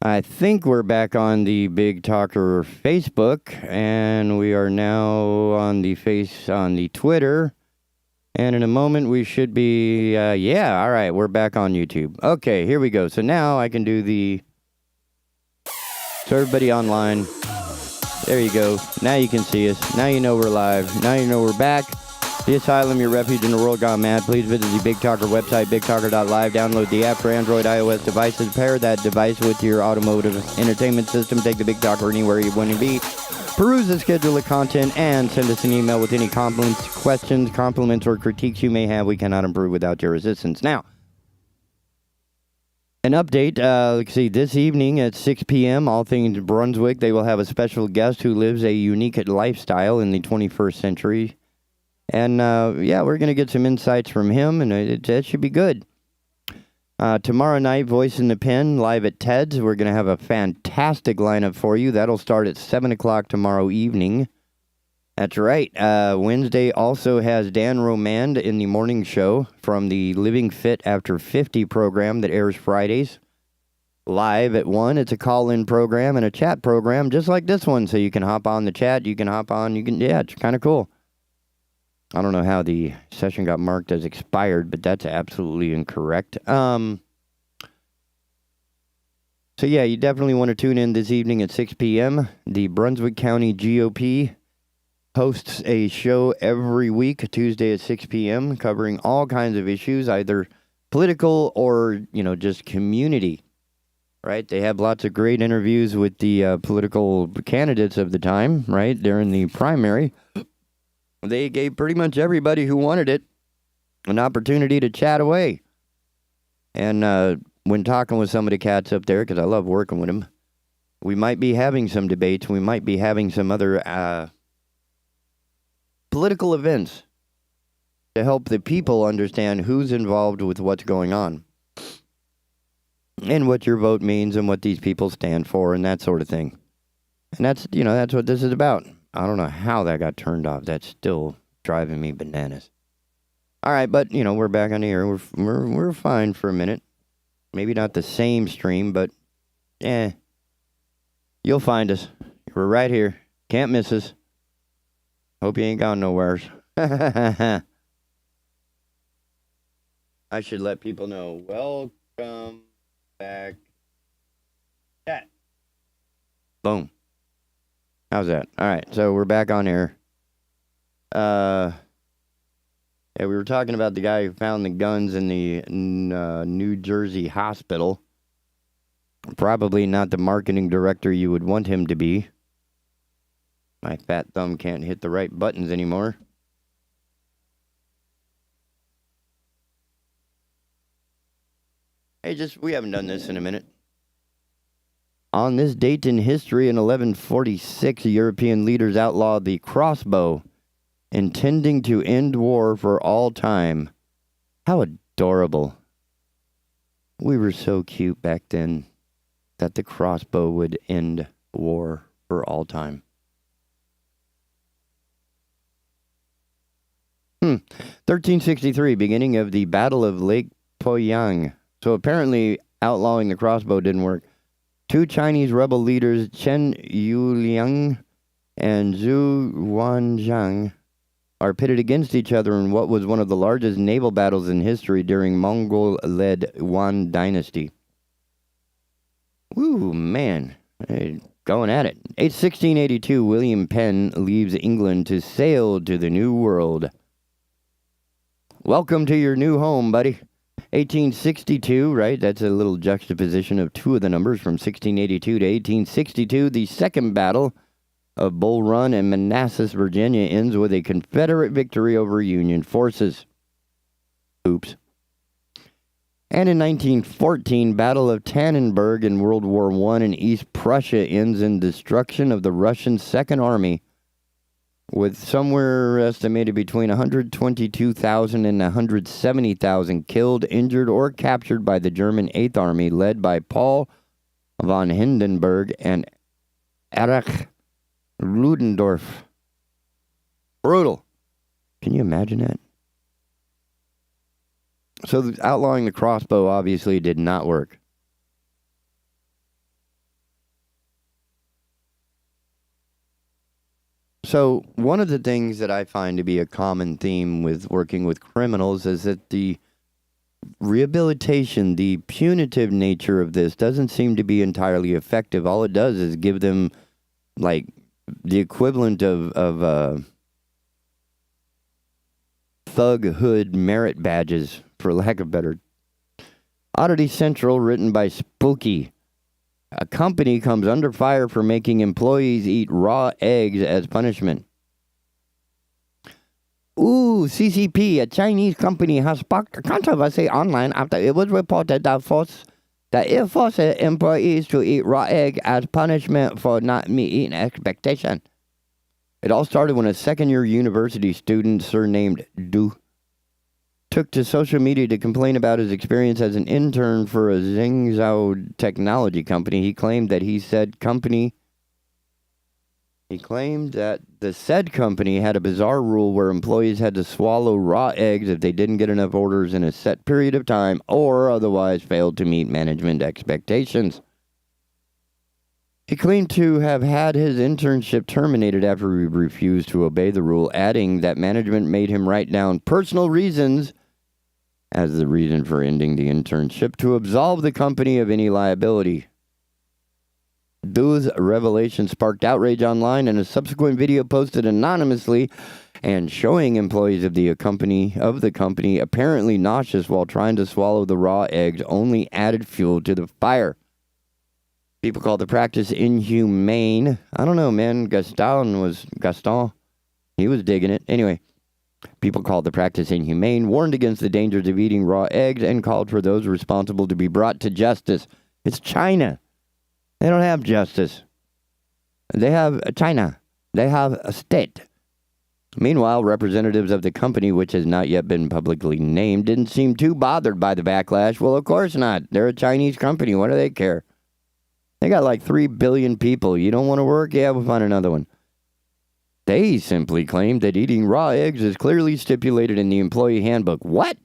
I think we're back on the Big Talker Facebook, and we are now on the Twitter. And in a moment, we should be, all right, we're back on YouTube. Okay, here we go. So now I can do so everybody online, there you go. Now you can see us. Now you know we're live. Now you know we're back. The Asylum, your refuge in the world gone mad. Please visit the Big Talker website, bigtalker.live. Download the app for Android, iOS devices. Pair that device with your automotive entertainment system. Take the Big Talker anywhere you want to be. Peruse the schedule of content and send us an email with any compliments, questions, compliments, or critiques you may have. We cannot improve without your assistance. Now, an update. Let's see. This evening at 6 p.m., All Things Brunswick, they will have a special guest who lives a unique lifestyle in the 21st century. And, we're going to get some insights from him, and it should be good. Tomorrow night, Voice in the Pen, live at Ted's. We're going to have a fantastic lineup for you. That'll start at 7 o'clock tomorrow evening. That's right. Wednesday also has Dan Romand in the morning show from the Living Fit After 50 program that airs Fridays. Live at 1. It's a call-in program and a chat program just like this one. So you can hop on the chat. It's kind of cool. I don't know how the session got marked as expired, but that's absolutely incorrect. You definitely want to tune in this evening at 6 p.m. The Brunswick County GOP hosts a show every week, Tuesday at 6 p.m., covering all kinds of issues, either political or, just community, right? They have lots of great interviews with the political candidates of the time, right, during the primary. They gave pretty much everybody who wanted it an opportunity to chat away. And when talking with some of the cats up there, because I love working with them, we might be having some debates. We might be having some other political events to help the people understand who's involved with what's going on and what your vote means and what these people stand for and that sort of thing. And that's what this is about. I don't know how that got turned off. That's still driving me bananas. All right, but we're back on the air. We're fine for a minute. Maybe not the same stream, but you'll find us. We're right here. Can't miss us. Hope you ain't gone nowhere. I should let people know. Welcome back. Chat. Boom. How's that? All right, so we're back on air. We were talking about the guy who found the guns in the New Jersey hospital. Probably not the marketing director you would want him to be. My fat thumb can't hit the right buttons anymore. Hey, we haven't done this in a minute. On this date in history, in 1146, European leaders outlawed the crossbow, intending to end war for all time. How adorable. We were so cute back then that the crossbow would end war for all time. 1363, beginning of the Battle of Lake Poyang. So apparently outlawing the crossbow didn't work. Two Chinese rebel leaders, Chen Yuliang and Zhu Wanzhang, are pitted against each other in what was one of the largest naval battles in history during Mongol-led Yuan dynasty. Woo, man. Hey, going at it. 1682, William Penn leaves England to sail to the New World. Welcome to your new home, buddy. 1862, right? That's a little juxtaposition of two of the numbers from 1682 to 1862. The second battle of Bull Run and Manassas, Virginia ends with a Confederate victory over Union forces. Oops. And in 1914, Battle of Tannenberg in World War I in East Prussia ends in destruction of the Russian Second Army, with somewhere estimated between 122,000 and 170,000 killed, injured, or captured by the German Eighth Army, led by Paul von Hindenburg and Erich Ludendorff. Brutal. Can you imagine that? So outlawing the crossbow obviously did not work. So, one of the things that I find to be a common theme with working with criminals is that the rehabilitation, the punitive nature of this doesn't seem to be entirely effective. All it does is give them, like, the equivalent of thug hood merit badges, for lack of better. Oddity Central, written by Spooky. A company comes under fire for making employees eat raw eggs as punishment. Ooh, CCP, a Chinese company, has sparked controversy online after it was reported that it forces employees to eat raw egg as punishment for not meeting expectation. It all started when a second-year university student surnamed Du took to social media to complain about his experience as an intern for a Zhengzhou technology company. He claimed that the said company had a bizarre rule where employees had to swallow raw eggs if they didn't get enough orders in a set period of time or otherwise failed to meet management expectations. He claimed to have had his internship terminated after he refused to obey the rule, adding that management made him write down personal reasons as the reason for ending the internship to absolve the company of any liability. Du's revelation sparked outrage online, and a subsequent video posted anonymously and showing employees of the company apparently nauseous while trying to swallow the raw eggs only added fuel to the fire. People call the practice inhumane. I don't know, man. Gaston. He was digging it. Anyway, people called the practice inhumane, warned against the dangers of eating raw eggs, and called for those responsible to be brought to justice. It's China. They don't have justice. They have China. They have a state. Meanwhile, representatives of the company, which has not yet been publicly named, didn't seem too bothered by the backlash. Well, of course not. They're a Chinese company. What do they care? They got like 3 billion people. You don't want to work? Yeah, we'll find another one. They simply claimed that eating raw eggs is clearly stipulated in the employee handbook. What?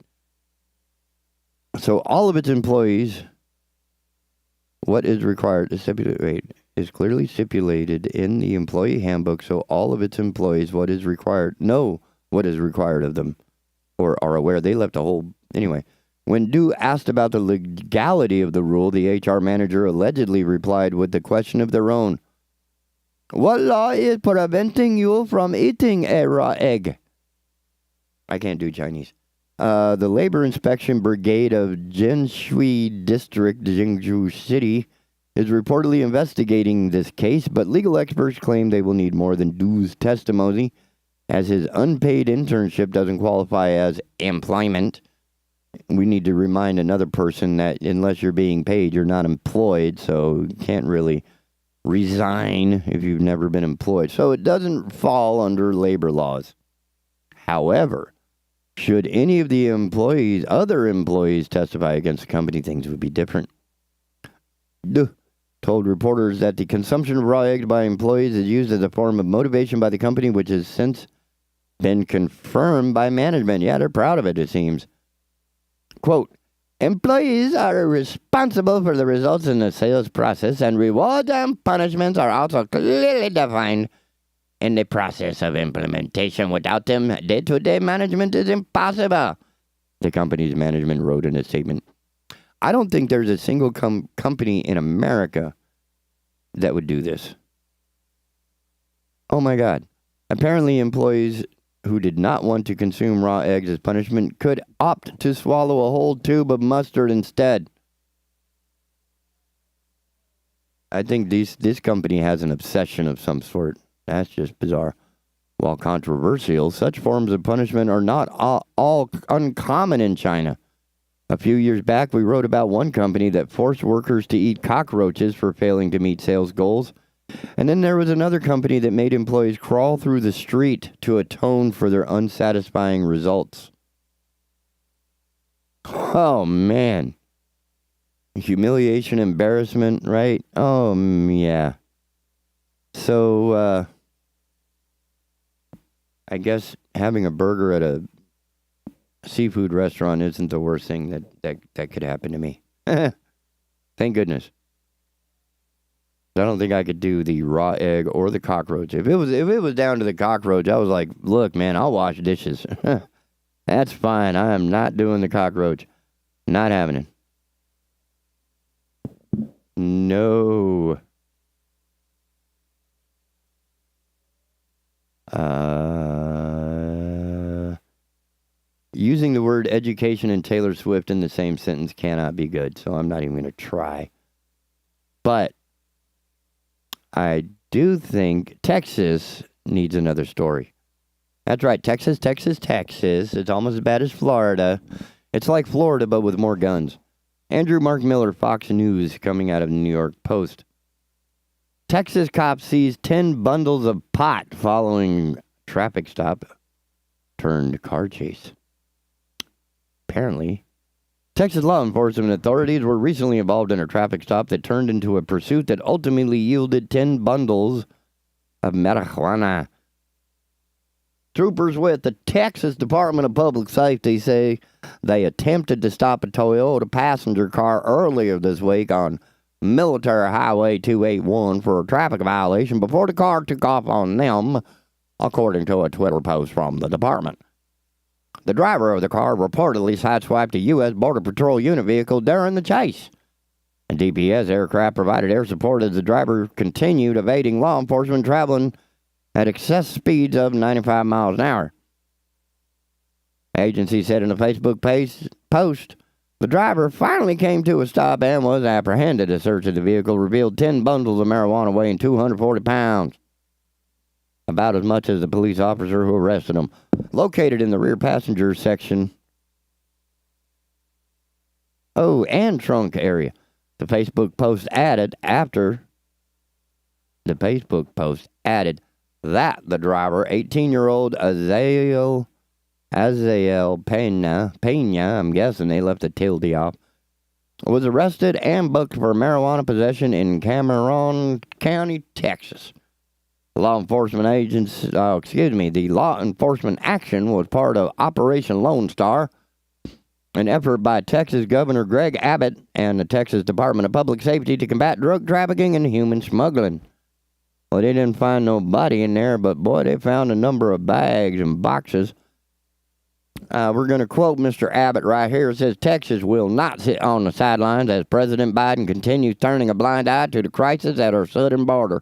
So all of its employees, what is required to stipulate is clearly stipulated in the employee handbook. So all of its employees, what is required, know what is required of them, or are aware. They left a whole anyway. When Du asked about the legality of the rule, the HR manager allegedly replied with the question of their own. What law is preventing you from eating a raw egg? I can't do Chinese. The Labor Inspection Brigade of Jinshui District, Jingzhou City, is reportedly investigating this case, but legal experts claim they will need more than Du's testimony, as his unpaid internship doesn't qualify as employment. We need to remind another person that unless you're being paid, you're not employed, so you can't really resign if you've never been employed. So it doesn't fall under labor laws. However, should any of the other employees testify against the company, things would be different. Duh told reporters that the consumption of raw eggs by employees is used as a form of motivation by the company, which has since been confirmed by management. Yeah, they're proud of it, it seems. Quote, employees are responsible for the results in the sales process, and rewards and punishments are also clearly defined in the process of implementation. Without them, day-to-day management is impossible, the company's management wrote in a statement. I don't think there's a single company in America that would do this. Oh my God. Apparently, employees who did not want to consume raw eggs as punishment could opt to swallow a whole tube of mustard instead. I think this company has an obsession of some sort. That's just bizarre. While controversial, such forms of punishment are not all uncommon in China. A few years back, we wrote about one company that forced workers to eat cockroaches for failing to meet sales goals. And then there was another company that made employees crawl through the street to atone for their unsatisfying results. Oh, man. Humiliation, embarrassment, right? Oh, yeah. So, I guess having a burger at a seafood restaurant isn't the worst thing that could happen to me. Thank goodness. I don't think I could do the raw egg or the cockroach. If it was down to the cockroach, I was like, look, man, I'll wash dishes. That's fine. I am not doing the cockroach. Not having it. No. Using the word education and Taylor Swift in the same sentence cannot be good, so I'm not even going to try. But I do think Texas needs another story. That's right, Texas. It's almost as bad as Florida. It's like Florida, but with more guns. Andrew Mark Miller, Fox News, coming out of the New York Post. Texas cop sees 10 bundles of pot following traffic stop turned car chase. Apparently, Texas law enforcement authorities were recently involved in a traffic stop that turned into a pursuit that ultimately yielded 10 bundles of marijuana. Troopers with the Texas Department of Public Safety say they attempted to stop a Toyota passenger car earlier this week on Military Highway 281 for a traffic violation before the car took off on them, according to a Twitter post from the department. The driver of the car reportedly sideswiped a U.S. Border Patrol unit vehicle during the chase. A DPS aircraft provided air support as the driver continued evading law enforcement traveling at excess speeds of 95 miles an hour. The agency said in a Facebook post, the driver finally came to a stop and was apprehended. A search of the vehicle revealed 10 bundles of marijuana weighing 240 pounds. About as much as the police officer who arrested him. Located in the rear passenger section. And trunk area. The Facebook post added that the driver, 18-year-old Azael Pena, I'm guessing they left the tilde off, was arrested and booked for marijuana possession in Cameron County, Texas. The law enforcement action was part of Operation Lone Star, an effort by Texas Governor Greg Abbott and the Texas Department of Public Safety to combat drug trafficking and human smuggling. Well, they didn't find nobody in there, but boy, they found a number of bags and boxes. We're going to quote Mr. Abbott right here. It says, Texas will not sit on the sidelines as President Biden continues turning a blind eye to the crisis at our southern border.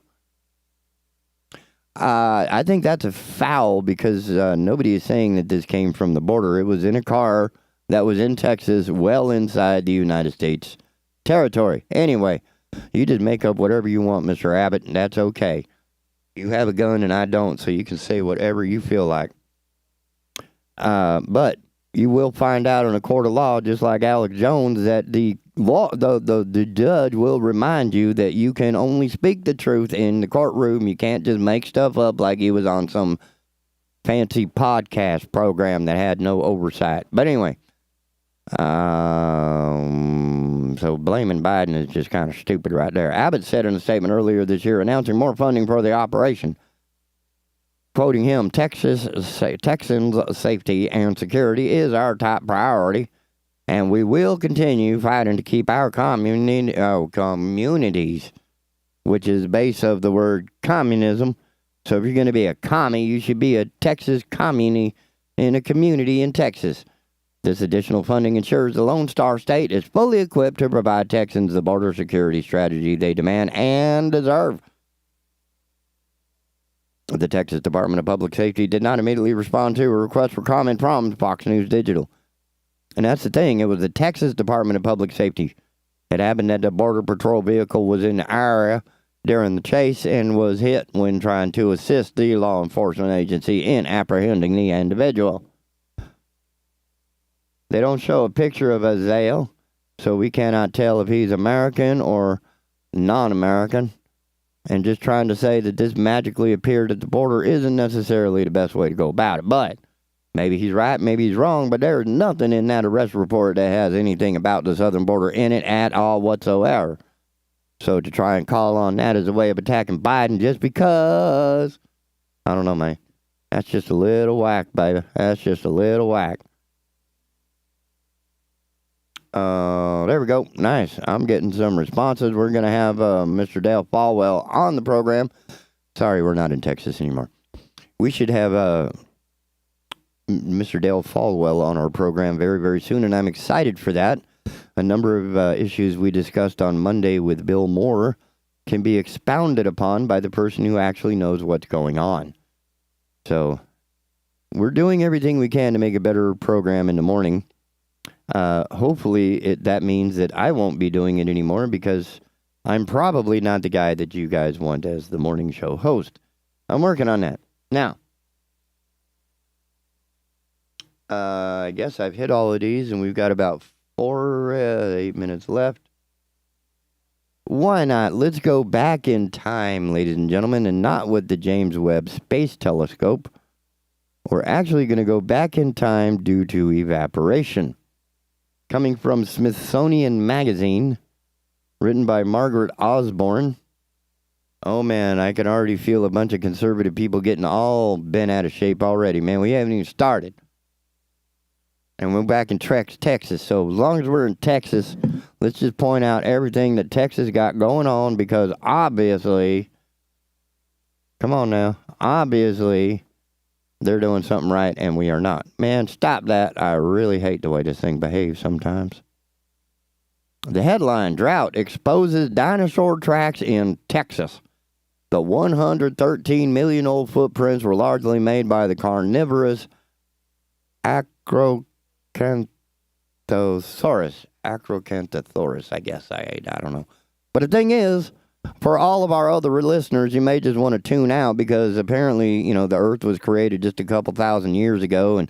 I think that's a foul because nobody is saying that this came from the border. It was in a car that was in Texas, well inside the United States territory. Anyway, you just make up whatever you want, Mr. Abbott, and that's okay. You have a gun and I don't, so you can say whatever you feel like. But you will find out in a court of law, just like Alex Jones, that the judge will remind you that you can only speak the truth in the courtroom. You can't just make stuff up like he was on some fancy podcast program that had no oversight. But anyway, so blaming Biden is just kind of stupid right there. Abbott said in a statement earlier this year announcing more funding for the operation. Quoting him, Texans' safety and security is our top priority, and we will continue fighting to keep our communities, which is the base of the word communism. So if you're going to be a commie, you should be a Texas commie in a community in Texas. This additional funding ensures the Lone Star State is fully equipped to provide Texans the border security strategy they demand and deserve. The Texas Department of Public Safety did not immediately respond to a request for comment from Fox News Digital. And that's the thing. It was the Texas Department of Public Safety. It happened that the Border Patrol vehicle was in the area during the chase and was hit when trying to assist the law enforcement agency in apprehending the individual. They don't show a picture of Azael, so we cannot tell if he's American or non-American. And just trying to say that this magically appeared at the border isn't necessarily the best way to go about it. But maybe he's right, maybe he's wrong, but there's nothing in that arrest report that has anything about the southern border in it at all whatsoever. So to try and call on that as a way of attacking Biden just because, I don't know, man. That's just a little whack, baby. That's just a little whack. There we go. Nice. I'm getting some responses. We're going to have Mr. Dale Falwell on the program. Sorry, we're not in Texas anymore. We should have Mr. Dale Falwell on our program very, very soon, and I'm excited for that. A number of issues we discussed on Monday with Bill Moore can be expounded upon by the person who actually knows what's going on. So we're doing everything we can to make a better program in the morning. Hopefully that means that I won't be doing it anymore because I'm probably not the guy that you guys want as the morning show host. I'm working on that. Now, I guess I've hit all of these and we've got about 8 minutes left. Why not? Let's go back in time, ladies and gentlemen, and not with the James Webb Space Telescope. We're actually going to go back in time due to evaporation. Coming from Smithsonian Magazine, written by Margaret Osborne. Oh, man, I can already feel a bunch of conservative people getting all bent out of shape already, man. We haven't even started. And we're back in Texas, so as long as we're in Texas, let's just point out everything that Texas got going on because obviously, come on now, obviously, they're doing something right and we are not. Man, stop that. I really hate the way this thing behaves sometimes. The headline, Drought Exposes Dinosaur Tracks in Texas. The 113 million old footprints were largely made by the carnivorous Acrocanthosaurus, I guess. I don't know. But the thing is, for all of our other listeners, you may just want to tune out because apparently, the Earth was created just a couple thousand years ago. And,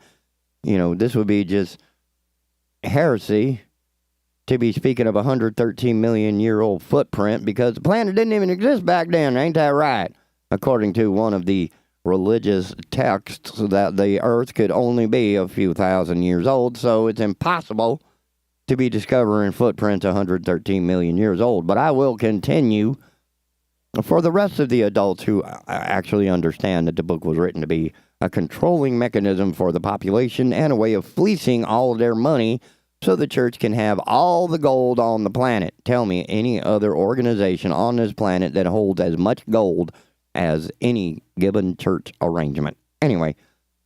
this would be just heresy to be speaking of a 113 million year old footprint because the planet didn't even exist back then. Ain't that right? According to one of the religious texts that the Earth could only be a few thousand years old, so it's impossible to be discovering footprints 113 million years old. But I will continue for the rest of the adults who actually understand that the book was written to be a controlling mechanism for the population and a way of fleecing all of their money so the church can have all the gold on the planet. Tell me any other organization on this planet that holds as much gold as any given church arrangement. Anyway,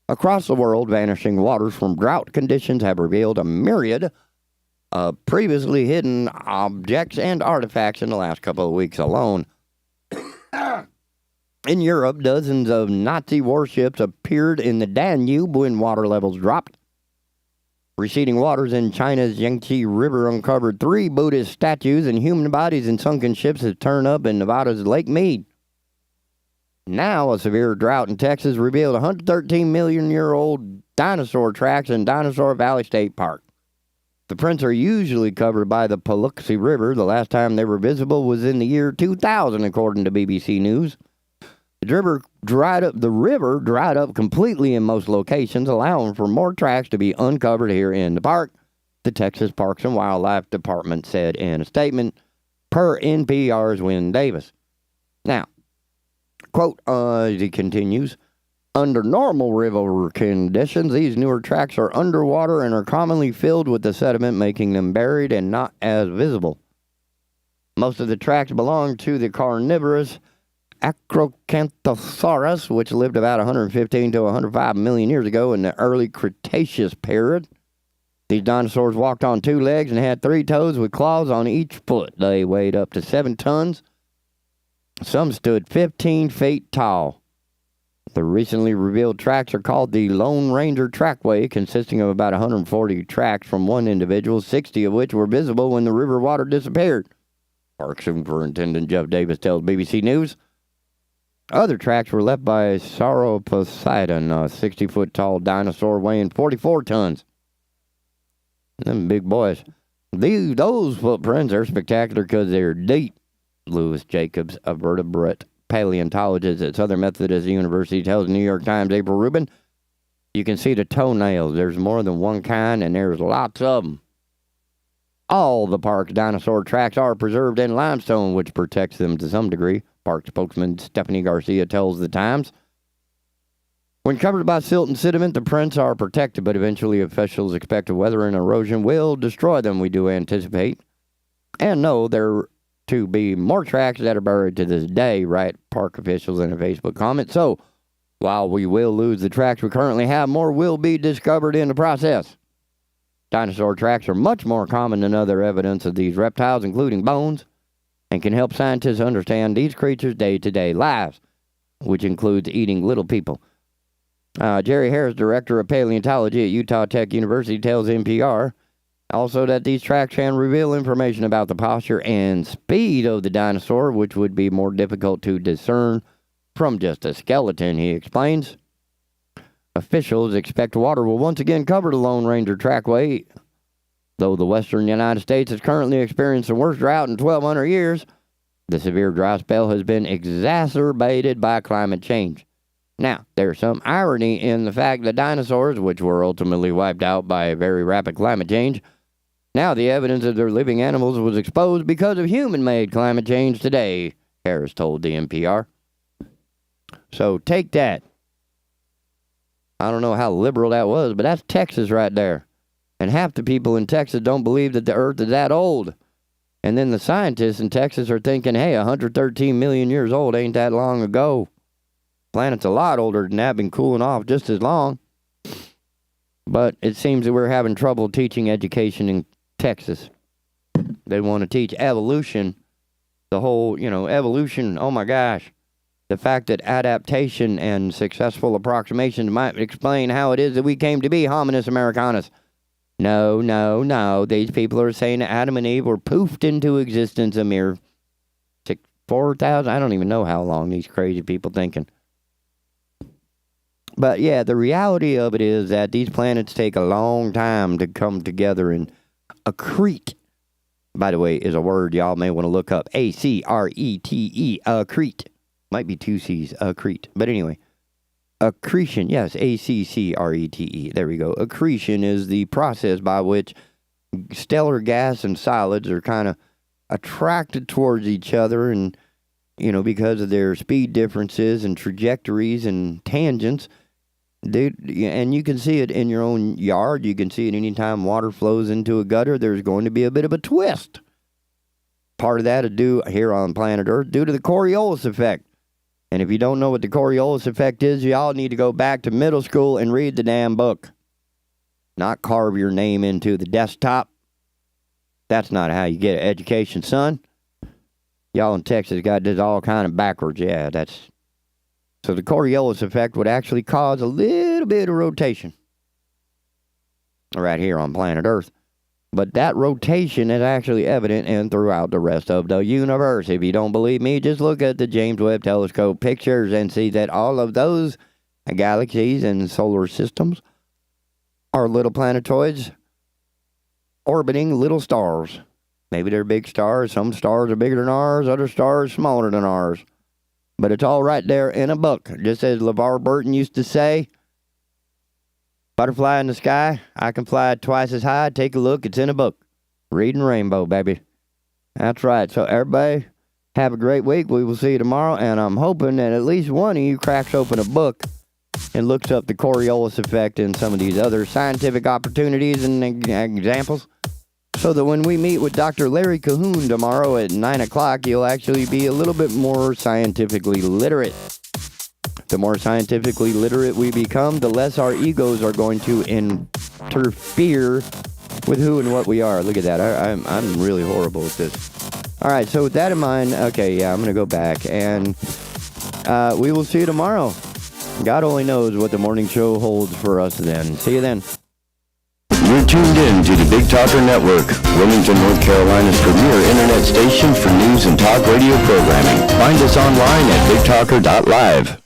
across the world, vanishing waters from drought conditions have revealed a myriad of previously hidden objects and artifacts in the last couple of weeks alone. In Europe, dozens of Nazi warships appeared in the Danube when water levels dropped. Receding waters in China's Yangtze River uncovered 3 Buddhist statues and human bodies in sunken ships have turned up in Nevada's Lake Mead. Now, a severe drought in Texas revealed 113 million year old dinosaur tracks in Dinosaur Valley State Park. The prints are usually covered by the Paluxy River. The last time they were visible was in the year 2000, according to BBC News. The river dried up completely in most locations, allowing for more tracks to be uncovered here in the park, the Texas Parks and Wildlife Department said in a statement, per NPR's Wynn Davis. Now, quote, as he continues, under normal river conditions, these newer tracks are underwater and are commonly filled with the sediment, making them buried and not as visible. Most of the tracks belong to the carnivorous Acrocanthosaurus, which lived about 115 to 105 million years ago in the early Cretaceous period. These dinosaurs walked on 2 legs and had 3 toes with claws on each foot. They weighed up to 7 tons. Some stood 15 feet tall. The recently revealed tracks are called the Lone Ranger Trackway, consisting of about 140 tracks from one individual, 60 of which were visible when the river water disappeared. Park Superintendent Jeff Davis tells BBC News. Other tracks were left by Sauroposeidon, a 60-foot-tall dinosaur weighing 44 tons. Them big boys. Those footprints are spectacular because they're deep. Louis Jacobs, a vertebrate paleontologist at Southern Methodist University, tells the New York Times' April Rubin, you can see the toenails. There's more than one kind, and there's lots of them. All the park's dinosaur tracks are preserved in limestone, which protects them to some degree, park spokesman Stephanie Garcia tells the Times. When covered by silt and sediment, the prints are protected, but eventually officials expect weather and erosion will destroy them, we do anticipate. And no, there to be more tracks that are buried to this day, right? Park officials in a Facebook comment. So, while we will lose the tracks we currently have, more will be discovered in the process. Dinosaur tracks are much more common than other evidence of these reptiles, including bones, and can help scientists understand these creatures' day-to-day lives, which includes eating little people. Jerry Harris, director of paleontology at Utah Tech University, tells NPR also that these tracks can reveal information about the posture and speed of the dinosaur, which would be more difficult to discern from just a skeleton, he explains. Officials expect water will once again cover the Lone Ranger trackway. Though the western United States has currently experienced the worst drought in 1,200 years, the severe dry spell has been exacerbated by climate change. Now, there's some irony in the fact that dinosaurs, which were ultimately wiped out by a very rapid climate change, now the evidence of their living animals was exposed because of human-made climate change today, Harris told the NPR. So take that. I don't know how liberal that was, but that's Texas right there. And half the people in Texas don't believe that the earth is that old. And then the scientists in Texas are thinking, hey, 113 million years old ain't that long ago. Planet's a lot older than that, been cooling off just as long. But it seems that we're having trouble teaching education in Texas. They want to teach evolution, the whole, evolution, oh my gosh. The fact that adaptation and successful approximations might explain how it is that we came to be hominis americanus. No. These people are saying that Adam and Eve were poofed into existence a mere 4,000. I don't even know how long these crazy people thinking. But yeah, the reality of it is that these planets take a long time to come together and accrete. By the way, is a word y'all may want to look up. A-C-R-E-T-E, accrete. Might be two C's, accrete. But anyway, accretion, yes, A-C-C-R-E-T-E. There we go. Accretion is the process by which stellar gas and solids are kind of attracted towards each other and, because of their speed differences and trajectories and tangents. And you can see it in your own yard. You can see it anytime water flows into a gutter. There's going to be a bit of a twist. Part of that is due here on planet Earth due to the Coriolis effect. And if you don't know what the Coriolis effect is, y'all need to go back to middle school and read the damn book. Not carve your name into the desktop. That's not how you get an education, son. Y'all in Texas got this all kind of backwards. Yeah, that's... So the Coriolis effect would actually cause a little bit of rotation right here on planet Earth. But that rotation is actually evident and throughout the rest of the universe. If you don't believe me, just look at the James Webb Telescope pictures and see that all of those galaxies and solar systems are little planetoids orbiting little stars. Maybe they're big stars. Some stars are bigger than ours. Other stars smaller than ours. But it's all right there in a book. Just as LeVar Burton used to say, butterfly in the sky, I can fly twice as high. Take a look, it's in a book. Reading Rainbow, baby. That's right. So everybody, have a great week. We will see you tomorrow. And I'm hoping that at least one of you cracks open a book and looks up the Coriolis effect and some of these other scientific opportunities and examples. So that when we meet with Dr. Larry Cahoon tomorrow at 9 o'clock, you'll actually be a little bit more scientifically literate. The more scientifically literate we become, the less our egos are going to interfere with who and what we are. Look at that. I'm really horrible at this. All right, so with that in mind, okay, yeah, I'm going to go back. And we will see you tomorrow. God only knows what the morning show holds for us then. See you then. You're tuned in to the Big Talker Network, Wilmington, North Carolina's premier internet station for news and talk radio programming. Find us online at bigtalker.live.